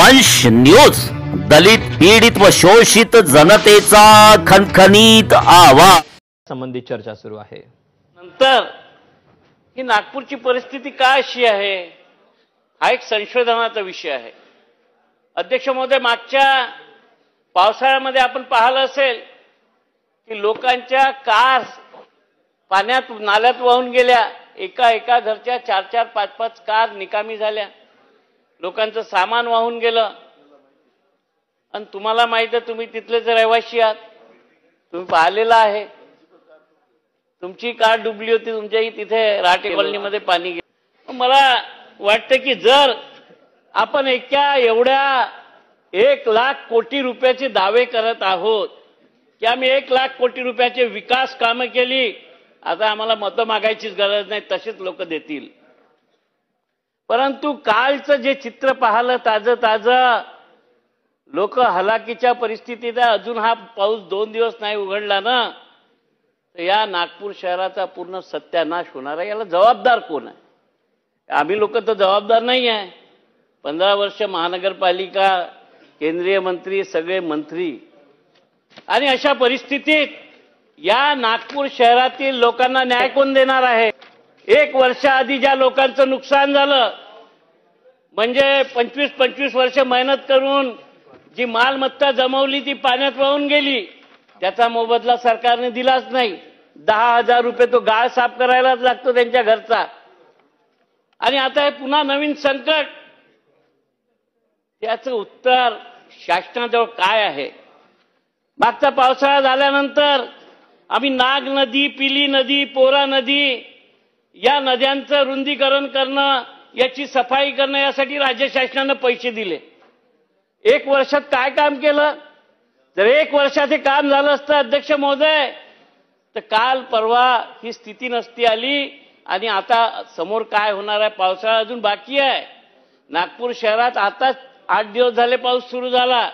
वंश न्यूज, दलित पीडित व शोषित जनतेचा खणखणीत आवाज संबंधित चर्चा सुरू आहे। नंतर ही नागपूरची परिस्थिती काय अशी आहे हा एक संशोधनाचा विषय आहे। अध्यक्ष महोदय, मागच्या पावसाळ्यामध्ये आपण पाहिलं असेल की लोकांच्या कार पाण्यात नाल्यात वाहून गेल्या, एका घरच्या 4-4, 5-5 कार निकामी झाल्या, लोकांचं सामान वाहून गेलं। आणि तुम्हाला माहित आहे, तुम्ही तिथलेच रहिवासी आहात, तुम्ही पाहिलेलं आहे, तुमची कार डुबली होती, तुमच्याही तिथे राटे कॉलनीमध्ये पाणी गेलं। मला वाटतं की जर आपण एवढ्या 1 लाख कोटी रुपयाचे दावे करत आहोत की आम्ही 1 लाख कोटी रुपयाचे विकास कामं केली, आता आम्हाला मतं मागायचीच गरज नाही, तसेच लोक देतील। परंतु कालचं जे चित्र पाहिलं ताजं लोक हलाखीच्या परिस्थितीत आहे। अजून हा पाऊस 2 दिवस नाही उघडला ना, तर या नागपूर शहराचा पूर्ण सत्यानाश होणार आहे। याला जबाबदार कोण आहे? आम्ही लोक तर जबाबदार नाही आहे। 15 वर्ष महानगरपालिका, केंद्रीय मंत्री, सगळे मंत्री, आणि अशा परिस्थितीत या नागपूर शहरातील लोकांना न्याय कोण देणार आहे? 1 वर्षाआधी ज्या लोकांचं नुकसान झालं, म्हणजे 25-25 वर्ष मेहनत करून जी मालमत्ता जमवली ती पाण्यात वाहून गेली, त्याचा मोबदला सरकारने दिलाच नाही। 10,000 रुपये तो गाळ साफ करायलाच लागतो त्यांच्या घरचा। आणि आता हे पुन्हा नवीन संकट, त्याचं उत्तर शासनाजवळ काय आहे? मागचा पावसाळा झाल्यानंतर आम्ही नाग नदी, पिली नदी, पोरा नदी या नद्यांचं रुंदीकरण करणं, याची सफाई करणं, यासाठी राज्य शासनानं पैसे दिले। 1 वर्षात काय काम केलं? जर 1 वर्षात हे काम झालं असतं अध्यक्ष महोदय, तर काल परवा ही स्थिती नसती आली। आणि आता समोर काय होणार आहे? पावसाळा अजून बाकी आहे। नागपूर शहरात आताच 8 दिवस झाले पाऊस सुरू झाला।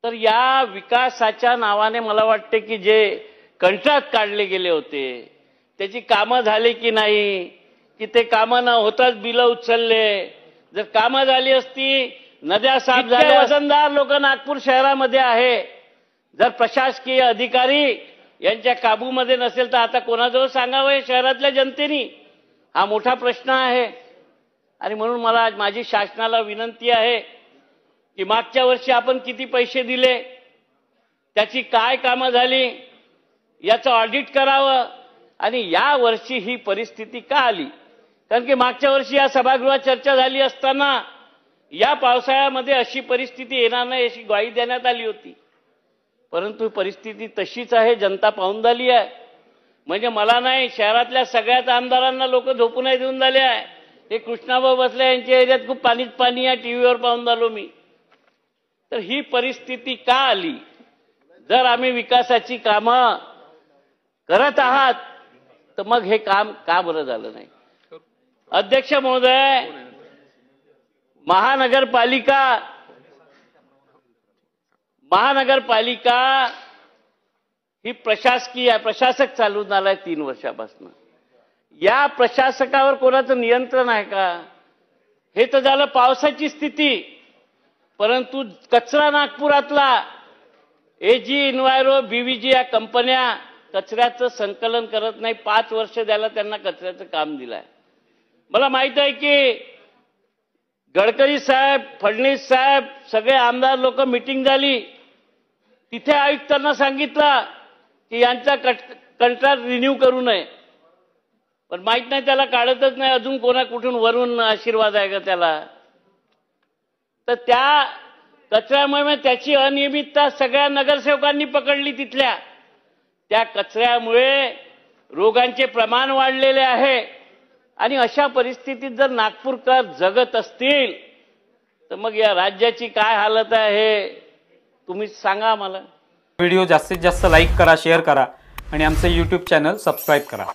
तर या विकासाच्या नावाने मला वाटते की जे कंत्राट काढले गेले होते, त्याची कामं झाली की नाही, की ते कामं न होताच बिलं उचलले। जर कामं झाली असती, नद्या साफ झाल्या, वजनदार लोक नागपूर शहरामध्ये आहे, जर प्रशासकीय अधिकारी यांच्या काबूमध्ये नसेल तर आता कोणाजवळ सांगावं शहरातल्या जनतेनी? हा मोठा प्रश्न आहे। आणि म्हणून मला माझी शासनाला विनंती आहे की मागच्या वर्षी आपण किती पैसे दिले, त्याची काय कामं झाली, याचं ऑडिट करावं। आणि या वर्षी ही परिस्थिती का आली? कारण की मागच्या वर्षी या सभागृहात चर्चा झाली असताना या पावसाळ्यामध्ये अशी परिस्थिती येणार नाही अशी ग्वाही देण्यात आली होती। परंतु परिस्थिती तशीच आहे, जनता पाहून झाली आहे। म्हणजे मला नाही, शहरातल्या सगळ्याच आमदारांना लोक झोपून देऊन झाले आहे। हे कृष्णाभाऊ बसले यांच्या एरियात खूप पाणीच पाणी आहे, टीव्हीवर पाहून झालो मी। तर ही परिस्थिती का आली? जर आम्ही विकासाची कामं करत आहात तर मग हे काम का बरं झालं नाही? अध्यक्ष महोदय, महानगरपालिका ही प्रशासकीय आहे, प्रशासक चालून आलाय 3 वर्षापासून। या प्रशासकावर कोणाचं नियंत्रण आहे का? हे तर झालं पावसाची स्थिती। परंतु कचरा नागपुरातला एजी इन्व्हायरो, बीव्हीजी या कंपन्या कचऱ्याचं संकलन करत नाही। 5 वर्ष द्यायला त्यांना कचऱ्याचं काम दिलंय। मला माहित आहे की गडकरी साहेब, फडणवीस साहेब, सगळे आमदार लोक मीटिंग झाली, तिथे आयुक्तांना सांगितलं की यांचा कंत्राट रिन्यू करू नये, पण माहित नाही, त्याला काढतच नाही। अजून कुठून वरून आशीर्वाद आहे का त्याला? तर त्या कचऱ्यामुळे त्याची अनियमितता सगळ्या नगरसेवकांनी पकडली तिथल्या। त्या कचऱ्यामुळे रोगांचे प्रमाण वाढलेले आहे। आणि अशा परिस्थितीत जर नागपूरकर जगत असतील तर मग या राज्याची काय हालत आहे हे तुम्ही सांगा मला। व्हिडिओ जास्तीत जास्त लाईक करा, शेअर करा आणि आमचे YouTube चॅनल सबस्क्राईब करा।